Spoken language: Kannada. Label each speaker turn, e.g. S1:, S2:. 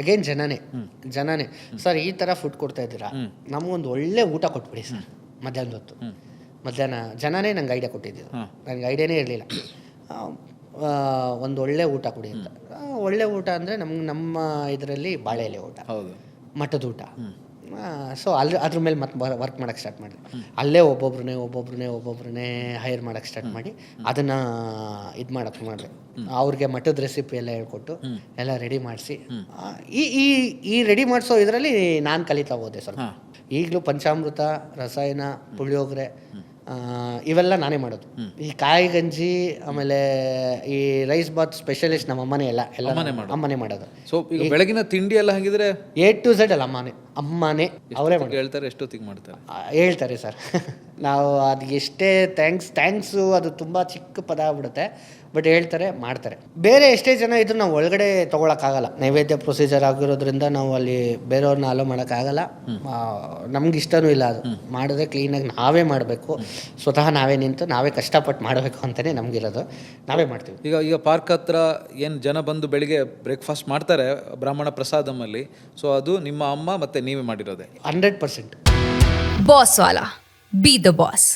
S1: ಅಗೇನ್ ಜನನೇ ಸರ್ ಈ ಥರ ಫುಡ್ ಕೊಡ್ತಾ ಇದ್ದೀರಾ, ನಮಗೊಂದು ಒಳ್ಳೆ ಊಟ ಕೊಟ್ಬಿಡಿ ಸರ್ ಮಧ್ಯಾಹ್ನದ ಹೊತ್ತು. ಮಧ್ಯಾಹ್ನ ಜನನೇ ನಂಗೆ ಐಡಿಯಾ ಕೊಟ್ಟಿದ್ದು, ನನಗೆ ಐಡಿಯಾನೇ ಇರಲಿಲ್ಲ. ಒಂದು ಒಳ್ಳೆ ಊಟ ಕೊಡಿ ಅಂತ. ಒಳ್ಳೆ ಊಟ ಅಂದರೆ ನಮ್ಮ ಇದರಲ್ಲಿ ಬಾಳೆ ಎಲೆ ಊಟ, ಮಠದ ಊಟ. ಸೊ ಅದ್ರ ಮೇಲೆ ಮತ್ತೆ ವರ್ಕ್ ಮಾಡೋಕ್ಕೆ ಸ್ಟಾರ್ಟ್ ಮಾಡಿದೆ. ಅಲ್ಲೇ ಒಬ್ಬೊಬ್ರನ್ನೇ ಹೈರ್ ಮಾಡೋಕ್ಕೆ ಸ್ಟಾರ್ಟ್ ಮಾಡಿ ಅದನ್ನು ಇದು ಮಾಡೋಕ್ಕೆ ಮಾಡಿದೆ. ಅವ್ರಿಗೆ ಮಠದ ರೆಸಿಪಿ ಎಲ್ಲ ಹೇಳ್ಕೊಟ್ಟು ಎಲ್ಲ ರೆಡಿ ಮಾಡಿಸಿ ಈ ರೆಡಿ ಮಾಡಿಸೋ ಇದರಲ್ಲಿ ನಾನು ಕಲಿತಾ ಹೋದೆ ಸ್ವಲ್ಪ. ಈಗಲೂ ಪಂಚಾಮೃತ, ರಸಾಯನ, ಪುಳಿಯೋಗರೆ ಇವೆಲ್ಲ ನಾನೇ ಮಾಡೋದು. ಈ ಕಾಯಿ ಗಂಜಿ ಆಮೇಲೆ ಈ ರೈಸ್ ಬಾತ್ ಸ್ಪೆಷಲಿಸ್ಟ್ ನಮ್ಮ ಅಮ್ಮನೇ ಎಲ್ಲ ಅಮ್ಮನೇ ಮಾಡೋದು.
S2: ಸೊ ಈಗ ಬೆಳಗಿನ ತಿಂಡಿ ಎಲ್ಲ ಹಾಗಿದ್ರೆ
S1: A to Z ಅಲ್ಲ ಅಮ್ಮನೇ ಅವರೇ
S2: ಹೇಳ್ತಾರೆ. ಎಷ್ಟೊತ್ತಿಗೆ ಮಾಡ್ತಾರೆ?
S1: ಹೇಳ್ತಾರೆ ಸರ್. ನಾವು ಅದು ಎಷ್ಟೇ ಥ್ಯಾಂಕ್ಸು ಅದು ತುಂಬ ಚಿಕ್ಕ ಪದ ಆಗ್ಬಿಡುತ್ತೆ, ಬಟ್ ಹೇಳ್ತಾರೆ, ಮಾಡ್ತಾರೆ. ಬೇರೆ ಎಷ್ಟೇ ಜನ ಇದ್ರೂ ನಾವು ಒಳಗಡೆ ತೊಗೊಳಕ್ಕಾಗಲ್ಲ. ನೈವೇದ್ಯ ಪ್ರೊಸೀಜರ್ ಆಗಿರೋದ್ರಿಂದ ನಾವು ಅಲ್ಲಿ ಬೇರೆಯವ್ರನ್ನ ಅಲೋ ಮಾಡೋಕ್ಕಾಗಲ್ಲ. ನಮ್ಗೆ ಇಷ್ಟನೂ ಇಲ್ಲ. ಅದು ಮಾಡಿದ್ರೆ ಕ್ಲೀನಾಗಿ ನಾವೇ ಮಾಡಬೇಕು, ಸ್ವತಃ ನಾವೇ ನಿಂತು ನಾವೇ ಕಷ್ಟಪಟ್ಟು ಮಾಡಬೇಕು ಅಂತಲೇ ನಮಗಿರೋದು. ನಾವೇ ಮಾಡ್ತೀವಿ.
S2: ಈಗ ಪಾರ್ಕ್ ಹತ್ರ ಏನು ಜನ ಬಂದು ಬೆಳಿಗ್ಗೆ ಬ್ರೇಕ್ಫಾಸ್ಟ್ ಮಾಡ್ತಾರೆ ಬ್ರಾಹ್ಮಣ ಪ್ರಸಾದಮಲ್ಲಿ, ಸೊ ಅದು ನಿಮ್ಮ ಅಮ್ಮ ಮತ್ತು ನೀವೇ ಮಾಡಿರೋದೆ?
S1: 100%.
S3: Boss Vala, B the boss.